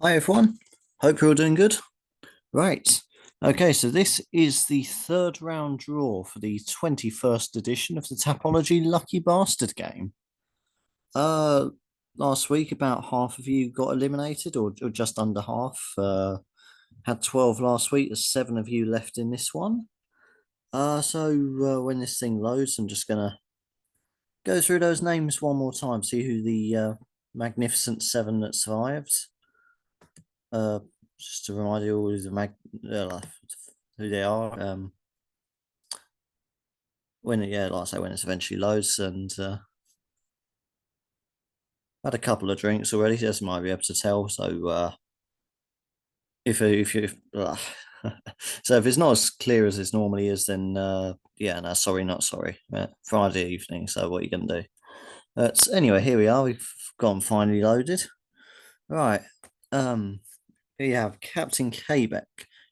Hi everyone, hope you're all doing good. Right, okay, so this is the third round draw for the 21st edition of the Tapology Lucky Bastard Game. Uh, Last week about half of you got eliminated, or just under half. Had 12 last week, there's 7 of you left in this one. When this thing loads, I'm just gonna go through those names one more time, see who the magnificent 7 that survived. Uh, just to remind you all who they are. When like I say, when it's eventually loads, and had a couple of drinks already, so might be able to tell. So if you so if it's not as clear as it normally is, then yeah, no, sorry, not sorry. Friday evening. So what are you gonna do? But anyway, here we are. We've gone finally loaded. Right. Um, Here you have Captain Quebec,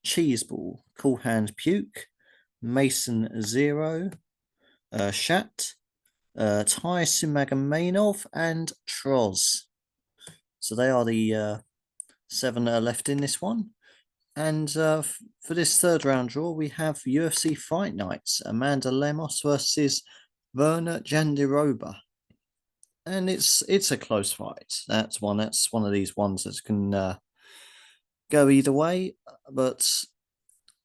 Cheeseball, Cool Hand Puke, Mason Zero, Shat, Ty Simagamenov, and Troz. So they are the 7 that are left in this one. And for this third round draw, we have UFC Fight Nights, Amanda Lemos versus Verna Jandiroba. And it's a close fight. That's one of these ones that can go either way. But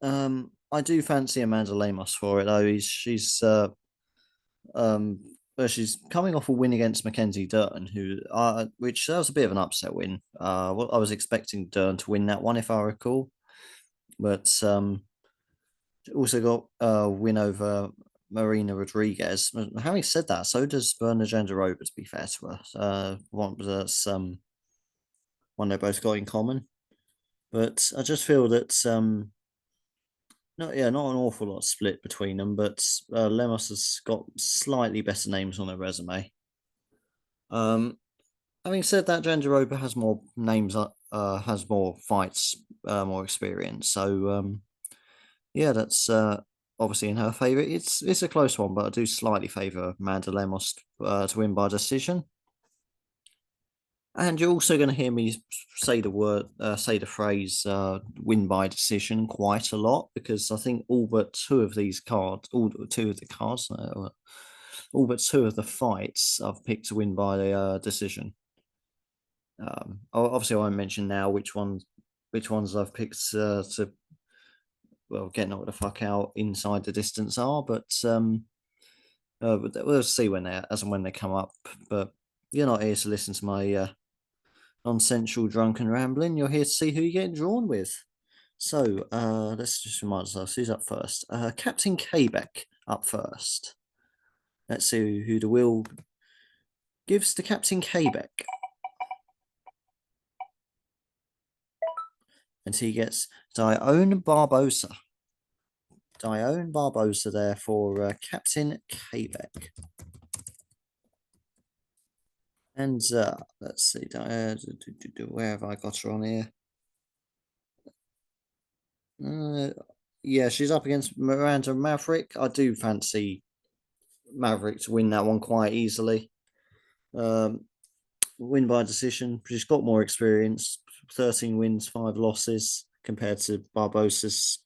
I do fancy Amanda Lemos for it though. She's coming off a win against Mackenzie Dern, which that was a bit of an upset win. Well, I was expecting Dern to win that one if I recall, but also got a win over Marina Rodriguez. Having said that, so does Berna Jandiroba, to be fair to her. One they both got in common. But I just feel that not an awful lot split between them, but Lemos has got slightly better names on her resume. Um, Having said that, Jandiroba has more names, has more fights, more experience. So yeah, that's obviously in her favour. It's a close one, but I do slightly favour Amanda Lemos to win by decision. And you're also going to hear me say the phrase "win by decision" quite a lot because I think all but two of these cards, all but two of the fights I've picked to win by decision. Obviously, I won't mention now which ones I've picked to get knocked the fuck out inside the distance are, but we'll see as and when they come up. But you're not here to listen to my nonsensical drunken rambling. You're here to see who you're getting drawn with. So let's just remind ourselves who's up first. Captain Quebec up first. Let's see who the wheel gives to Captain Quebec. And he gets Dione Barbosa. Dione Barbosa there for Captain Quebec. And let's see, where have I got her on here? Yeah, she's up against Miranda Maverick. I do fancy Maverick to win that one quite easily. Um, Win by decision. She's got more experience. 13 wins, 5 losses compared to Barbosa's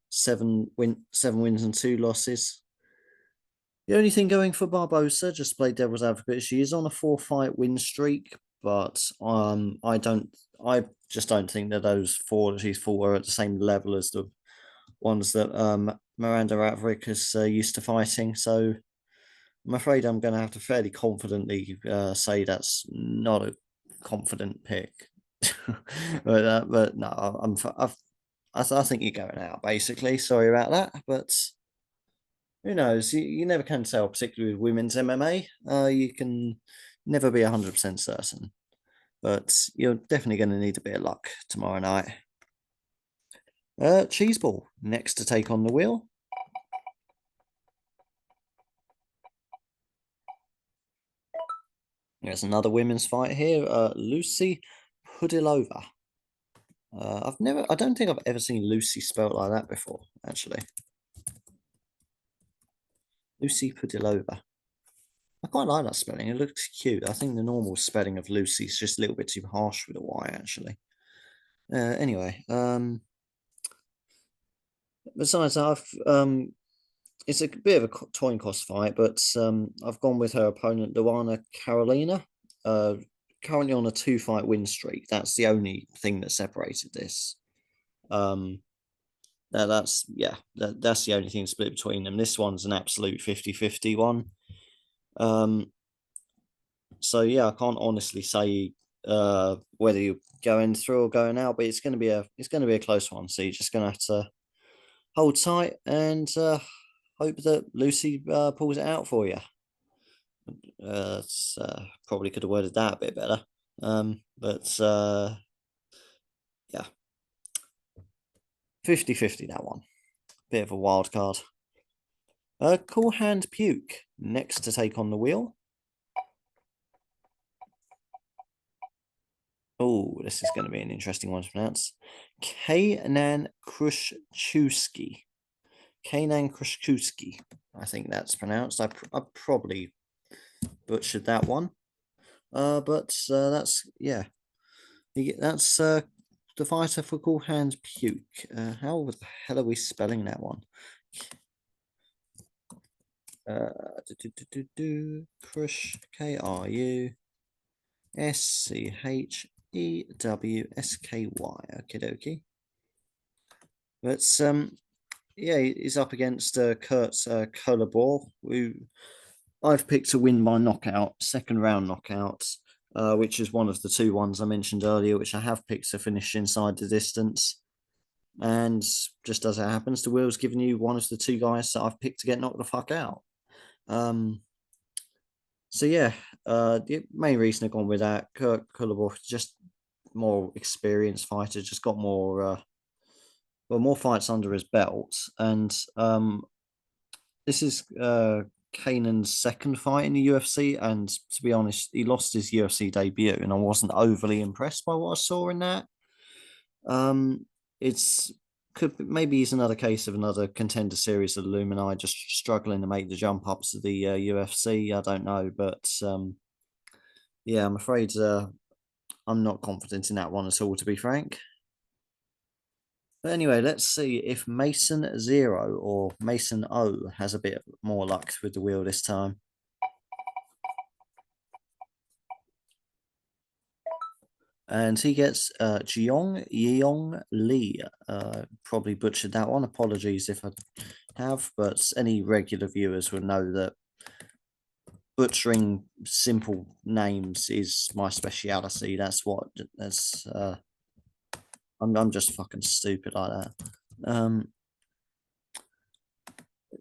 7 wins and 2 losses. The only thing going for Barbosa, just to play devil's advocate, she is on a 4-fight win streak, but I just don't think that those 4 that she's fought are at the same level as the ones that Miranda Maverick is used to fighting. So I'm afraid I'm going to have to fairly confidently say that's not a confident pick. But no, I think you're going out basically. Sorry about that, but who knows? You never can tell, particularly with women's MMA. You can never be 100% certain, but you're definitely going to need a bit of luck tomorrow night. Cheeseball next to take on the wheel. There's another women's fight here. Lucy Pudilova. I don't think I've ever seen Lucy spelled like that before, actually. Lucy Pudilova. I quite like that spelling. It looks cute. I think the normal spelling of Lucy is just a little bit too harsh with a Y, actually. Anyway, besides that, it's a bit of a coin cost fight, but I've gone with her opponent, Luana Carolina. Currently on a 2-fight win streak. That's the only thing that separated this. That's that's the only thing split between them. This one's an absolute 50-50 one. So yeah, I can't honestly say whether you're going through or going out, but it's going to be a close one. So you're just going to have to hold tight and hope that Lucy pulls it out for you. Probably could have worded that a bit better. But yeah, 50-50 that one. Bit of a wild card. Cool Hand Puke next to take on the wheel. Oh, this is going to be an interesting one to pronounce. Kanan Kruszewski. Kanan Kruszewski. I think that's pronounced. I probably butchered that one. But that's, yeah. That's the fighter for Cool Hand Puke. How the hell are we spelling that one? Krush, K-R-U-S-C-H-E-W-S-K-Y. Okie dokie. But yeah, he's up against Kurt Kolobor, who I've picked to win by knockout, second round knockout, which is one of the two ones I mentioned earlier, which I have picked to finish inside the distance. And just as it happens, the wheel's giving you one of the two guys that I've picked to get knocked the fuck out. So yeah, the main reason I've gone with that, Kurt Kolobor, just more experienced fighter, just got more more fights under his belt, and this is Kanan's second fight in the UFC, and to be honest, he lost his UFC debut, and I wasn't overly impressed by what I saw in that. It's maybe he's another case of another contender series of Illuminati just struggling to make the jump up to the UFC. I don't know, but yeah, I'm afraid I'm not confident in that one at all, to be frank. But anyway, let's see if Mason Zero or Mason O has a bit more luck with the wheel this time. And he gets Jiong Yeong Lee. Probably butchered that one. Apologies if I have, but any regular viewers will know that butchering simple names is my speciality. That's I'm just fucking stupid like that.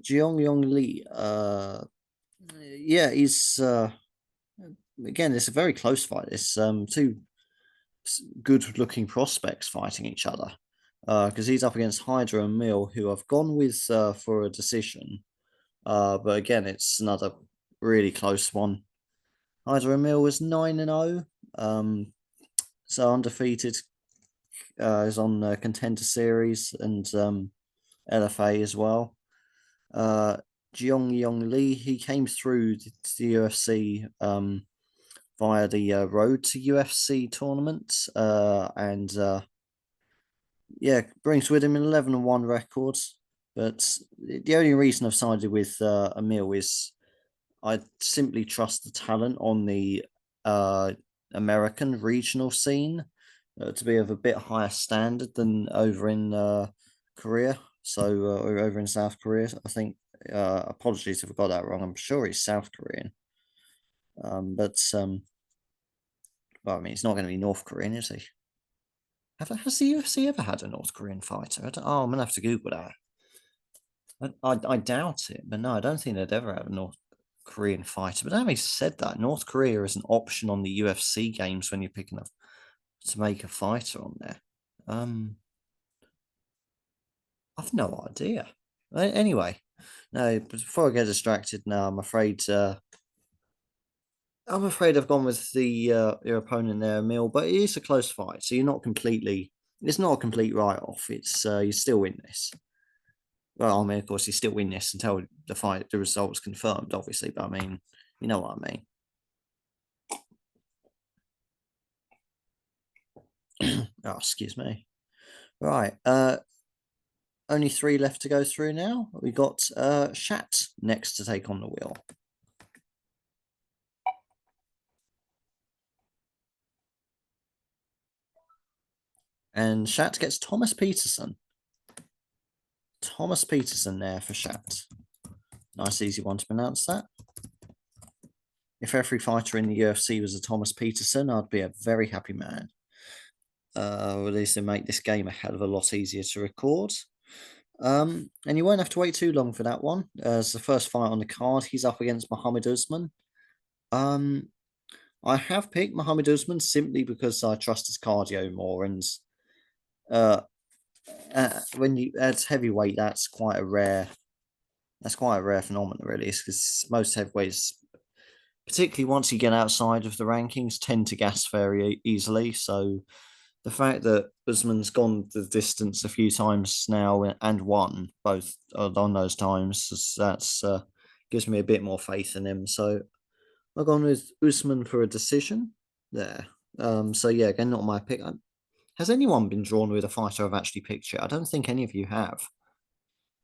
Jiong Yong Lee. Yeah, he's again, it's a very close fight. It's two good looking prospects fighting each other. Because he's up against Hydra and Mill, who I've gone with for a decision. But again, it's another really close one. Hydra and Mill was 9-0. So undefeated. Is on the contender series and LFA as well. Jiong Yong Lee, he came through the UFC via the Road to UFC tournament, and yeah, brings with him an 11-1 record. But the only reason I've sided with Emil is I simply trust the talent on the American regional scene to be of a bit higher standard than over in Korea. So or over in South Korea, I think. Apologies if I got that wrong. I'm sure he's South Korean. But well, I mean, it's not going to be North Korean, is he? Has the UFC ever had a North Korean fighter? I'm gonna have to Google that. I doubt it, but no, I don't think they'd ever have a North Korean fighter. But having said that, North Korea is an option on the UFC games when you're picking up to make a fighter on there. I've no idea. Anyway, no. Before I get distracted, now I'm afraid I've gone with the your opponent there, Emil, but it is a close fight, so you're not completely. It's not a complete write-off. It's you still win this. Well, I mean, of course, you still win this until the result's confirmed, obviously. But I mean, you know what I mean. Oh, excuse me. Right. Only 3 left to go through now. We got Shat next to take on the wheel. And Shat gets Thomas Peterson. Thomas Peterson there for Shat. Nice, easy one to pronounce that. If every fighter in the UFC was a Thomas Peterson, I'd be a very happy man. Or at least it make this game a hell of a lot easier to record. And you won't have to wait too long for that one. As the first fight on the card, he's up against Muhammad Usman. I have picked Muhammad Usman simply because I trust his cardio more, and when you it's heavyweight, that's quite a rare phenomenon, really, because most heavyweights, particularly once you get outside of the rankings, tend to gas very easily. So the fact that Usman's gone the distance a few times now and won both on those times, that's gives me a bit more faith in him. So I've gone with Usman for a decision there. So yeah, again, not my pick. Has anyone been drawn with a fighter I've actually picked yet? I don't think any of you have.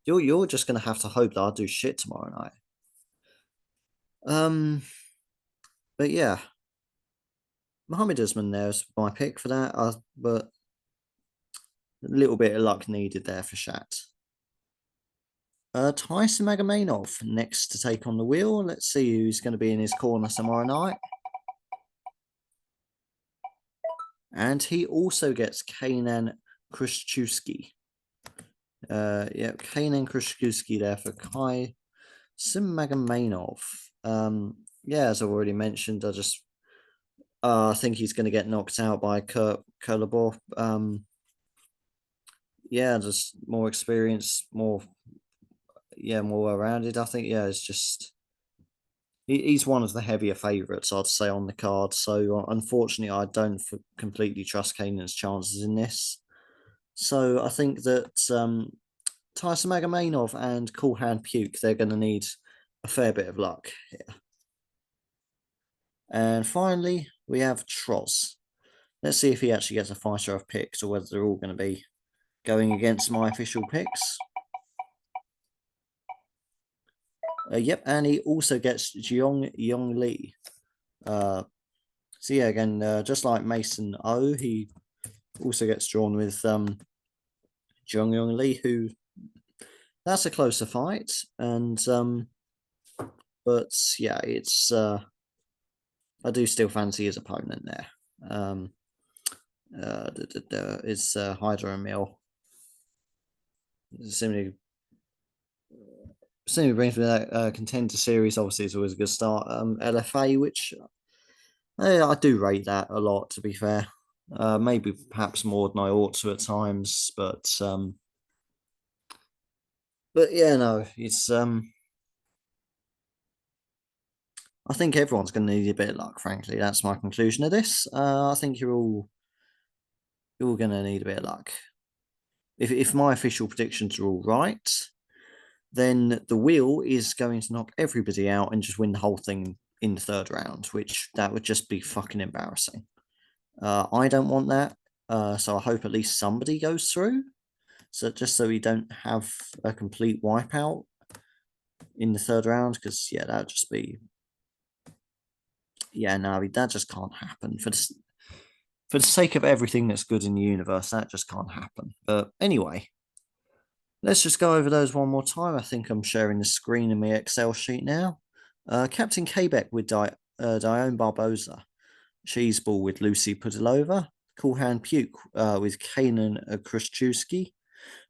You're just gonna have to hope that I'll do shit tomorrow night. But yeah, Muhammad Usman there's my pick for that. But a little bit of luck needed there for Shat. Tyson Magomedov next to take on the wheel. Let's see who's going to be in his corner tomorrow night. And he also gets Kanan Kruszewski. Yeah, Kanan Kruszewski there for Kai Magomedov. Yeah, as I've already mentioned, I think he's going to get knocked out by Kurt Kolobov. Yeah, just more experience, more well-rounded. I think, yeah, it's just he's one of the heavier favourites, I'd say, on the card. So unfortunately, I don't completely trust Kanan's chances in this. So I think that Tyson Magomedov and Cool Hand Puke, they're going to need a fair bit of luck here. And finally, we have Troz. Let's see if he actually gets a fighter I've picked, or whether they're all going to be going against my official picks. Yep, and he also gets Jiong Yong Lee. So yeah, again, just like Mason O, he also gets drawn with Jiong Yong Lee, who that's a closer fight, and but yeah, it's I do still fancy his opponent there. It's Hydra and Mill. Similarly brings me that contender series. Obviously, it's always a good start. LFA, which I do rate that a lot, to be fair. Maybe perhaps more than I ought to at times, but yeah, no, it's I think everyone's going to need a bit of luck. Frankly, that's my conclusion of this. I think you're all going to need a bit of luck. If my official predictions are all right, then the wheel is going to knock everybody out and just win the whole thing in the third round, which that would just be fucking embarrassing. I don't want that. So I hope at least somebody goes through. So just so we don't have a complete wipeout in the third round, because yeah, that'd just be no, that just can't happen. For the sake of everything that's good in the universe, that just can't happen. But anyway, let's just go over those one more time. I think I'm sharing the screen in my Excel sheet now. Captain Quebec with Dione Barboza. Cheeseball with Lucy Pudilova. Cool Hand Puke with Kanan Kruszewski.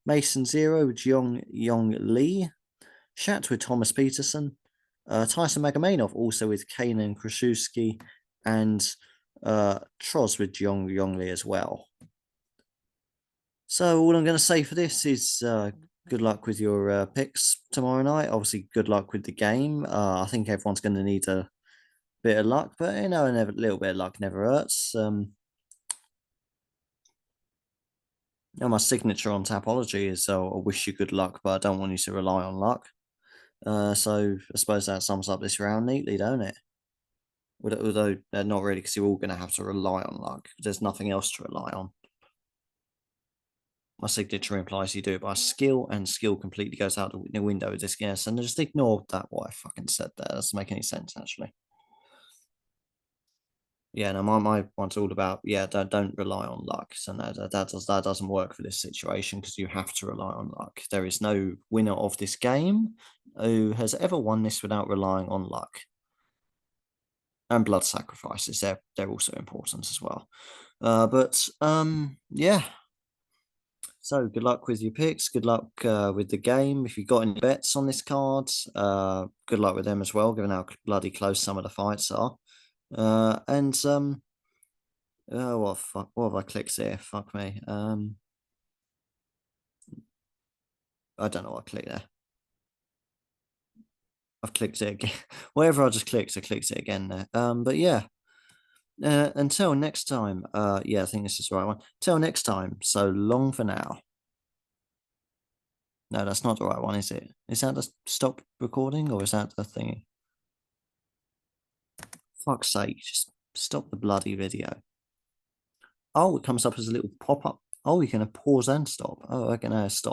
Mason Zero with Jiong Yong Lee. Shat with Thomas Peterson. Tyson Magomedov also with Kanan Kruszewski. And Troz with Jiong Yong Lee as well. So all I'm going to say for this is good luck with your picks tomorrow night. Obviously, good luck with the game. I think everyone's going to need a bit of luck, but you know, a little bit of luck never hurts. You know, my signature on Tapology is I wish you good luck, but I don't want you to rely on luck. So I suppose that sums up this round neatly, don't it? Although not really, because you're all going to have to rely on luck. There's nothing else to rely on. my signature implies you do it by skill, and skill completely goes out the window with this guess. And just ignore that what I fucking said there. That doesn't make any sense actually. Yeah, no, my one's all about don't rely on luck. So no, that doesn't work for this situation because you have to rely on luck. There is no winner of this game who has ever won this without relying on luck. And blood sacrifices, they're also important as well. But yeah. So good luck with your picks. Good luck with the game. If you've got any bets on this card, good luck with them as well, given how bloody close some of the fights are. And oh, what have I clicked here? Fuck me. I don't know what I clicked there. I've clicked it again. Whatever I just clicked, I clicked it again there. But yeah. Until next time. Yeah, I think this is the right one. Till next time. So long for now. No, that's not the right one, is it? Is that the stop recording or is that the thingy? Fuck's sake, just stop the bloody video. Oh, it comes up as a little pop-up. Oh, you can pause and stop. Oh, I can stop.